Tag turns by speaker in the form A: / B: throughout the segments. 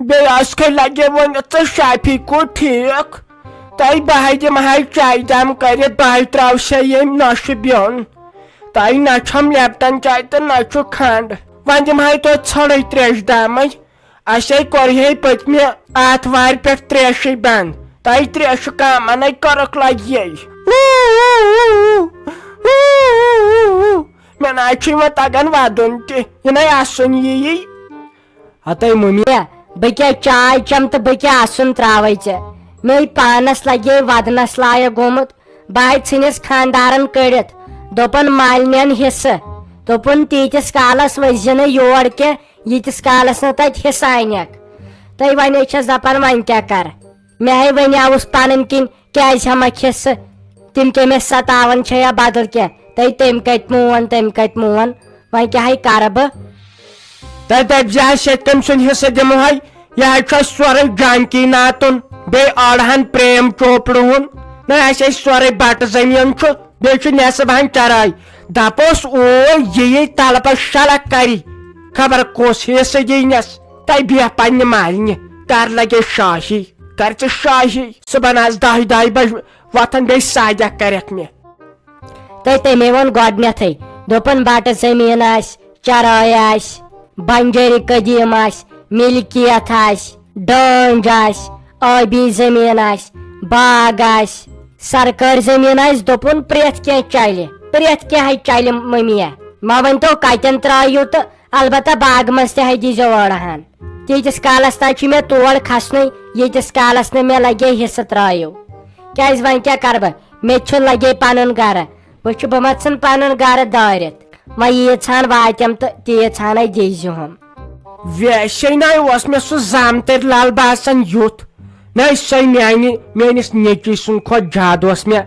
A: بیسکے لگے ون تو شافی کو ٹھیک تھی بہ دم چائے دم کر بہ ترو سا یم نشہ بیون تھی نہ چھم لیپٹن چائے تو نہ کھنڈ ون دم ژھڑے تریش دام اے کورے پتم آتوار پہ تریش بند تھی تریش کامن کرک لگی مے نا تگان ودن تہن یہ
B: ہتائی ممی بہ کیا چائے چم تو بہ کیا اسن تراوے ے مے پانس لگے ودنس لائق گومت بہ ژھنس خاندارن کڑت دوپن مالنین حصہ دوپن تیتس کالس ورزِ نہٕ یور کینٛہہ ییتس کالس نہ تتہِ حصہٕ انکھ تہٕ ونے چھس دپان وۄنۍ کیاہ کر مے ونیاوُس پنن کِنۍ کیازِ ہٮ۪مکھ حصہٕ تِم کٔمِس ستاوان چھےٚ یا بدل کینٛہہ تٔمۍ کتہِ مون وۄنۍ کیاہ کرٕ بہٕ
A: دپ تم سن حصہ دمو یہ سورے جانکی ناتن بی اڑہن پریم چوپڑ ہن نا سورے بٹ زمین بیچ نصب ہن چرائی دپوس او یہ طلب شلک کری خبر کس حصہ دینس تھی بیہ پنہ مالنہ کر لگے شاہی کر ژٕ شاہی صبح آز 10 بج وتھن بی سادہ کرکھ مے
B: تمے وون گۄڈنیتھٕے دوٚپُن بٹہٕ زٔمیٖن آسہِ چراے آسہِ بنجٲری قدیٖم آسہِ ملکیت آسہِ ڈٲنج آسہِ ٲبی زٔمیٖن آسہِ باغ آسہِ سرکٲرۍ زٔمیٖن آسہِ دوٚپُن پرٛٮ۪تھ کینٛہہ چلہِ مٔمیا ما ؤنۍتو کتٮ۪ن ترٛٲیِو تہٕ البتہ باغ منٛز تہِ دیٖزیو أڑہن تیٖتِس کالس تام چھُ مےٚ تور کھسنُے ییٖتِس کالس نہٕ مےٚ لگے حصہٕ ترٛٲیِو کیازِ وۄنۍ کیاہ کرٕ بہٕ مےٚ تہِ چھُ لگے پنُن گرٕ بہٕ ما ژھٕن پنُن گرٕ دٲرِتھ وۄنۍ ییٖژہن واتٮ۪م تہٕ تیٖژہنٕے دیٖزِہوم
A: ویسے نا مے سہ زامتر لال باسان یُتھ نا سۄ میٲنس نیچی سُنٛد کھۄتہٕ زیادٕ اوس مے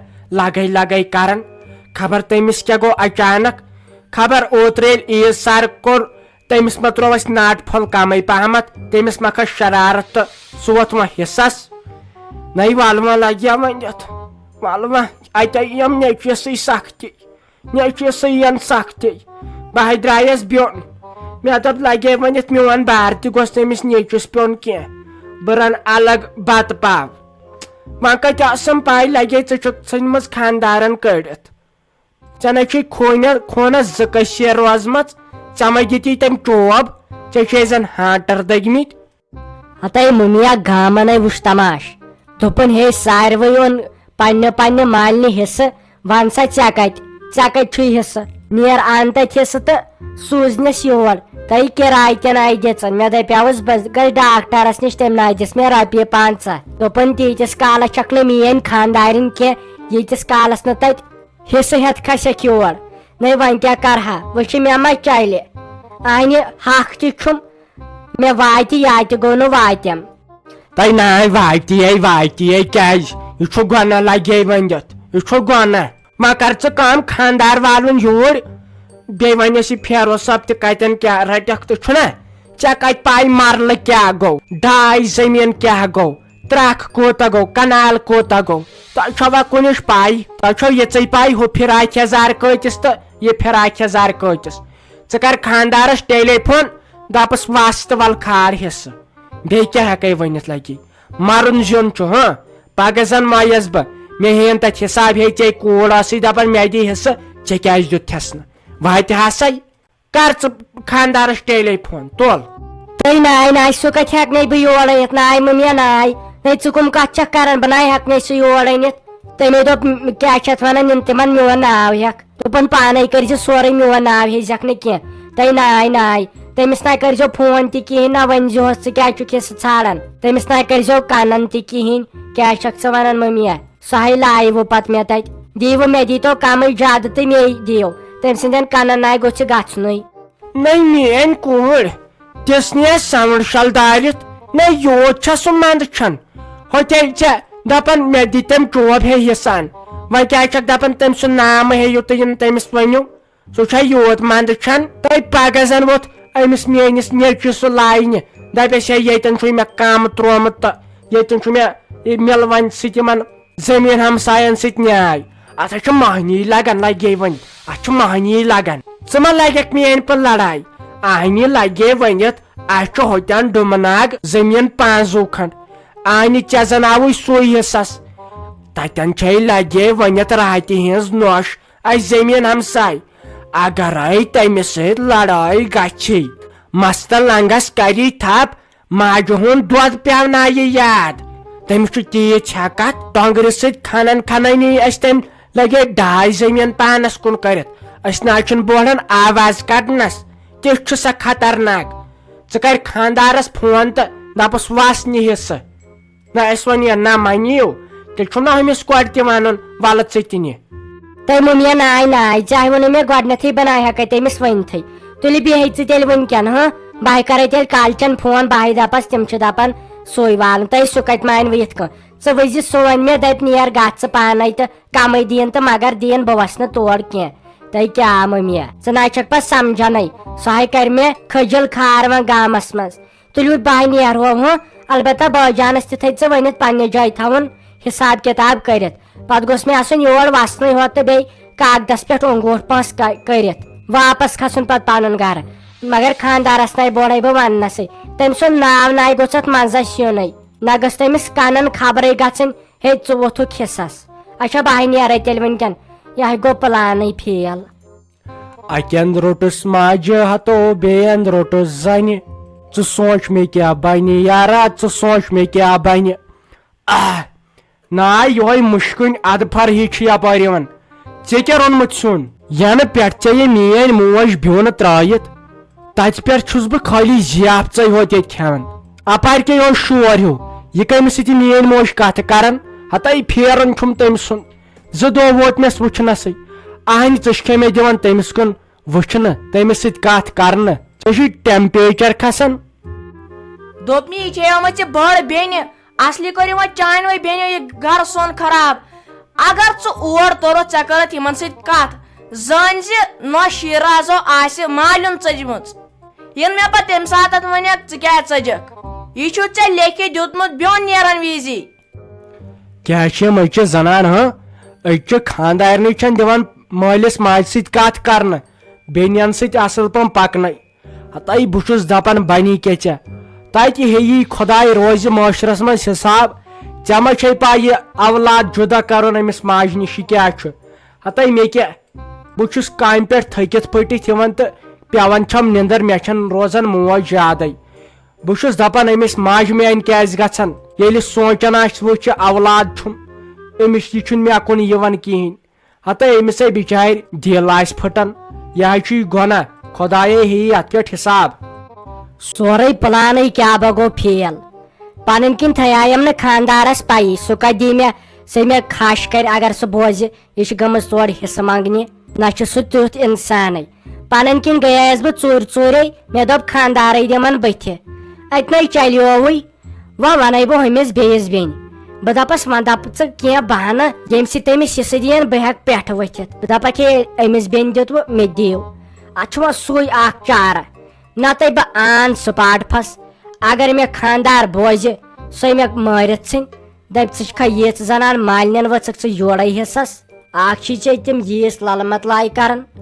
A: لگے کران خبر تٔمِس کیاہ گوٚو اچانک خبر اوترٕ ییٚلہِ عیٖد سر کوٚر تٔمِس ما تروو اسہِ ناٹ پھوٚل کمے پہمت تٔمِس ما کھٔژ شرارت تہٕ سُہ ووٚتھ وۄنۍ حصس نَے ول وۄنۍ لگیا ؤنِتھ ول وۄنۍ اتہِ یم نیچوِسٕے سختی بہٕ درٛایس بیوٚن مےٚ دوٚپ لگے ؤنِتھ میون بار تہِ گوٚژھ تٔمِس نیچوِس پیوٚن کینٛہہ بہٕ رن الگ بتہٕ پاو وۄنۍ کتہِ ٲسٕم پاے لگے ژٕ چھُکھ ژھٕنمٕژ خاندارن کٔڑِتھ ژےٚ نَے چھُے خوٗنس 2 کٔشیٖر روزمژ ژےٚ ما دِتی تٔمۍ ٹوب ژےٚ چھے زن ہانٹر دٔگمٕتۍ
B: ہتائی مٔمیا گامنٕے وٕچھ تماش دوٚپُن ہے ساروٕے اوٚن پننہِ مالنہِ حصہٕ ون سا ژےٚ کتہِ چھُے حصہٕ نیر ان تتہِ حصہٕ تہٕ سوٗزنس یور تۄہہِ کِراے تہِ نَے دِژن مےٚ دپیاوُس بہٕ گٔیس ڈاکٹرس نِش تٔمۍ نَے دِژ مےٚ رۄپیہِ 500 دوٚپُن تیٖتِس کالس چھکھ نہٕ میٲنۍ خاندارِنۍ کینٛہہ ییٖتِس کالس نہٕ تتہِ حصہٕ ہٮ۪تھ کھسکھ یور نَے وۄنۍ کیاہ کرہا وٕچھ مےٚ ما چلہِ انہِ حق تہِ چھُم مےٚ واتہِ یا تہِ گوٚو نہٕ واتٮ۪م
A: تۄہہِ ناے واتی کیازِ یہ چھُ گۄناہ لگے ؤنِتھ یہ چھُ گۄناہ ما کر ژٕ کٲم خاندار والُن یوٗرۍ بیٚیہِ ونیس یہِ فیروز صٲب تہِ کتٮ۪ن کیاہ رٹکھ تہٕ چھُنا ژےٚ کتہِ پاے مرلہٕ کیاہ گوٚو ڈاے زٔمیٖن کیاہ گوٚو ترکھ کوٗتاہ گوٚو کنال کوٗتاہ گوٚو تۄہہِ چھوا کُنِچ پاے تۄہہِ چھو یِژٕے پاے ہُہ فراق یزار کۭتِس تہٕ یہِ فراق یزار کۭتِس ژٕ کر خاندارس ٹیلی فون دپس وس تہٕ ول کھار حصہٕ بیٚیہِ کیاہ ہٮ۪کے ؤنِتھ لگی مرُن زیُن چھُ پگہہ زن مایس بہٕ مےٚ ہٮ۪ن تتہِ حساب ہے ژےٚ کوٗر ٲسٕے دپان مےٚ دی حصہٕ ژےٚ کیازِ دیُتتھس نہٕ واتہِ ہسا کر ژٕ خاندارس ٹیلی فون تُل
B: تُہۍ ناے سُہ کتہِ ہٮ۪کنَے بہٕ یور أنِتھ ناے مٔمیا ناے ژٕ کٕم کتھ چھکھ کران بہٕ ناے ہٮ۪کنَے سُہ یور أنِتھ تٔمۍ دوٚپ کیاہ چھِ اتھ ونان یِم تِمن میون ناو ہٮ۪کھ دوٚپُن پانے کٔرزِ سورُے میون ناو ہیزکھ نہٕ کینٛہہ تُہۍ ناے تٔمِس نَے کٔرزیٚو فون تہِ کِہینۍ نہ ؤنزِہوس ژٕ کیازِ چھُکھ حصہٕ ژھانڈان تٔمِس نَے کٔرزیٚو کنن تہِ کِہینۍ کیاہ چھکھ ژٕ ونان مٔمیا سۄے لایوٕ پتہٕ مےٚ تتہِ دیٖوٕ مےٚ دیٖتو کمٕے زیادٕ تہٕ مے دِیو تٔمۍ سٕنٛدٮ۪ن کنن ناے گوٚژھ یہِ گژھنُے
A: نَے میٲنۍ کوٗر دِژ نہٕ سونٛڈ شل دٲرِتھ نہ یوٗت چھےٚ سُہ منٛدچھان ہوٚتے ژےٚ دپان مےٚ دِ تٔمۍ ٹوب ہے حصان وۄنۍ کیازِ چھکھ دپان تٔمۍ سُنٛد نام ہیٚیِو تُہۍ یِم تٔمِس ؤنِو سُہ چھا یوٗت منٛدچھان تۄہہِ پگہہ زن ووٚتھ أمِس میٲنِس نیچوِس سُہ لاینہِ دپیس ہے ییٚتٮ۪ن چھُے مےٚ کم تروومُت تہٕ ییٚتٮ۪ن چھُ مےٚ مِلوَن سۭتۍ یِمن زٔمیٖن ہمساین سۭتۍ نیاے اتھ ہا چھُ مہنی لگان لگے وۄنۍ اتھ چھُ مہنی لگان ژٕ ما لگکھ میٲنۍ پٲٹھۍ لڑاے آنہِ لگے ونِتھ اَسہِ چھُ ہوٚتٮ۪ن ڈُمناگ زٔمیٖن 5 کھنٛڈ آنہِ ژےٚ زن آوُے سُے حصس تتٮ۪ن چھے لگے ونِتھ راتہِ ہٕنٛز نۄش اَسہِ زٔمیٖن ہمساے اگرے تٔمِس سۭتۍ لڑٲے گژھِ مستہٕ لنگس کری تھپ ماجہِ ہُنٛد دۄد پیونایہِ یاد تٔمِس چھُ تیٖژ چھکتھ ٹۄنگرِ سۭتۍ کھنن کھنٲنی أسۍ تٔمۍ لگے ڈاے زٔمیٖن پانس کُن کٔرِتھ أسۍ نہ چھُنہٕ بوڑن آواز کڑنس تِژھ چھُ سۄ خطرناک ژٕ کر خاندارس فون تہٕ دپس وس نہِ حصہٕ نہ أسۍ ونہِ نہ مٔنِو تیٚلہِ چھُنہ أمِس کورِ تہِ ونُن ولہٕ ژٕ تہِ نہِ
B: تۄہہِ مٔمِیا ناے ناے ژےٚ ووٚنُو مےٚ گۄڈنیتھٕے بہٕ نہ ہٮ۪کے تٔمِس ؤنتھٕے تُلہِ بیٚہہِ ژٕ تیٚلہِ وٕنکٮ۪ن بہٕ کرے تیٚلہِ کالچن فون بہٕ دپس تِم چھِ دپان سُے والُن تۄہہِ سُہ کتہِ مانہِ وۄنۍ یِتھ کٔنۍ ژٕ ؤزِ سُہ وۄنۍ مےٚ دپہِ نیر گژھ ژٕ پانے تہٕ کمے دِیِن تہٕ مگر دِیِن بہٕ وسہٕ نہٕ تور کینٛہہ تۄہہِ کیٛاہ مٔمِیا ژٕ نہ چھکھ پتہٕ سمجھانے سۄ کرِ مےٚ کھٔجل کھار وۄنۍ گامس منٛز تُلِو بہٕ نیرہو البتہ بٲجانس تہِ تھٲے ژٕ ؤنِتھ پننہِ جایہِ تھاوُن حساب کِتاب کٔرِتھ پتہٕ گوٚژھ مےٚ آسُن یور وسنٕے ہوت تہٕ بیٚیہِ کاغدس پٮ۪ٹھ انگوٗٹھ پٲنٛسہٕ کٔرِتھ واپس کھسُن پتہٕ پنُن گرٕ مگر خاندارس ناے بوڑے بہٕ وننسٕے تٔمۍ سُنٛد ناو ناے گوٚژھ اتھ منٛزس یُنٕے نہ گٔژھ تٔمِس کنن خبرے گژھٕنۍ ہے ژٕ ووٚتھُکھ حصس اچھا بہٕ نیرے تیٚلہِ ونکٮ۪ن یہِ گوٚو پلانٕے فیل
A: اکٮ۪ن روٚٹُس ماجہِ ہتو بیٚین روٚٹُس زنہِ ژٕ سونٛچ مےٚ کیٛاہ بنہِ یارا ژٕ سونٛچ مےٚ کیٛاہ بنہِ نا یِہوے مُشکٕنۍ ادفر ہی چھُ یپٲرۍ یِوان ژےٚ کیٛاہ روٚنمُت سیُن ینہٕ پٮ۪ٹھ ژےٚ یہِ میٲنۍ موج بیوٚن ترٲیِتھ تتہِ پٮ۪ٹھ چھُس بہٕ خٲلی زیافژے ہوت ییٚتہِ کھٮ۪وان اپارِ کیٛاہ یِہوے شور ہیوٗ یہِ کٔمِس سۭتۍ میٲنۍ موج کتھ کران ہتا یہِ پھیران چھُم تٔمۍ سُنٛد 2 دۄہ ووت مےٚ وٕچھنسٕے اہنہِ ژٕ چھکھے مےٚ دِوان تٔمِس کُن وٕچھنہٕ تٔمِس سۭتۍ کتھ کرنہٕ ژےٚ چھُے ٹیمپریچر کھسان
C: دوٚپ مےٚ یہِ چھے آمٕژ ژےٚ بٔڑ بیٚنہِ اصلی کٔرِو وۄنۍ چانوٕے بیٚنیو یہِ گرٕ سون خراب اگر ژٕ اور توٚرُتھ ژےٚ کٔرتھ یِمن سۭتۍ کتھ زٲنۍ زِ نۄش شیٖرازو آسہِ مالیُن ژٔجمٕژ یِنہٕ مےٚ پتہٕ تمہِ ساتہٕ ونیکھ ژٕ کیٛازِ ژٔجکھ یہِ چھُ ژےٚ لیکھِتھ دیُتمُت بیوٚن نیرن وِزی
A: کیٛاہ چھِ یِم أزچہِ زنان أزچہِ خاندارنٕے چھنہٕ دِوان مٲلِس ماجہِ سۭتۍ کتھ کرنہٕ بیٚنٮ۪ن سۭتۍ اصل پٲٹھۍ پکنٲے ہتاے بہٕ چھُس دپان بنی کیٛاہ ژےٚ تتہِ ہیٚیی خۄداے روزِ معاشرس منٛز حساب ژےٚ ما چھے پاے یہِ اولاد جُدا کرُن أمِس ماجہِ نِش یہِ کیٛاہ چھُ ہتاے مےٚ کیٛاہ بہٕ چھُس کامہِ پٮ۪ٹھ تھٔکِتھ پھٔٹِتھ یِوان تہٕ پیوان چھم نِندٕر مےٚ چھنہٕ روزان موج یادے بہٕ چھُس دپان أمِس ماجہِ میانہِ کیٛازِ گژھان ییٚلہِ سونٛچان آسہِ وٕچھ یہِ اولاد چھُم أمِس یہِ چھُنہٕ مےٚ کُن یِوان کِہینۍ ہتاے أمِسے بِچارِ دِل آسہِ پھٕٹان یہِ حظ چھُ یہِ گۄناہ خۄدایے ہیٚیہِ اتھ پٮ۪ٹھ حساب
B: سورُے پلانے کیٛاہ بہ گوٚو فیل پنٕنۍ کِنۍ تھایایم نہٕ خاندارس پایی سُہ کتہِ دی مےٚ سُہ مےٚ کھش کرِ اگر سُہ بوزِ یہِ چھِ گٔمٕژ تورٕ حصہٕ منٛگنہِ نہ چھُ سُہ تیُتھ انسانے پنٕنۍ کِنۍ گٔیس بہٕ ژوٗرِ مےٚ دوٚپ خاندارے دِمن بٕتھِ اتنٕے چلیووٕے وۄنۍ ونٕے بہٕ ہُمِس بیٚیِس بیٚنہِ بہٕ دپس وۄنۍ دپ ژٕ کینٛہہ بہانہٕ ییٚمہِ سۭتۍ تٔمِس حصہٕ دِیِن بہٕ ہٮ۪کہٕ پٮ۪ٹھٕ ؤتھِتھ بہٕ دپکھ ہے أمِس بیٚنہِ دیُتوٕ مےٚ دِیِو اتھ چھُ وۄنۍ سُے اکھ چارٕ نتہٕ بہٕ آن سپاٹ پھس اگر مےٚ خاندار بوزِ سۄے مےٚ مٲرِتھ ژھٕنۍ دپہِ ژٕ چھکھا یِژھ زنان مالنٮ۪ن ؤژھٕکھ ژٕ یورے حصس اکھ چھی ژےٚ تِم ییٖژ للہٕ متلاے کران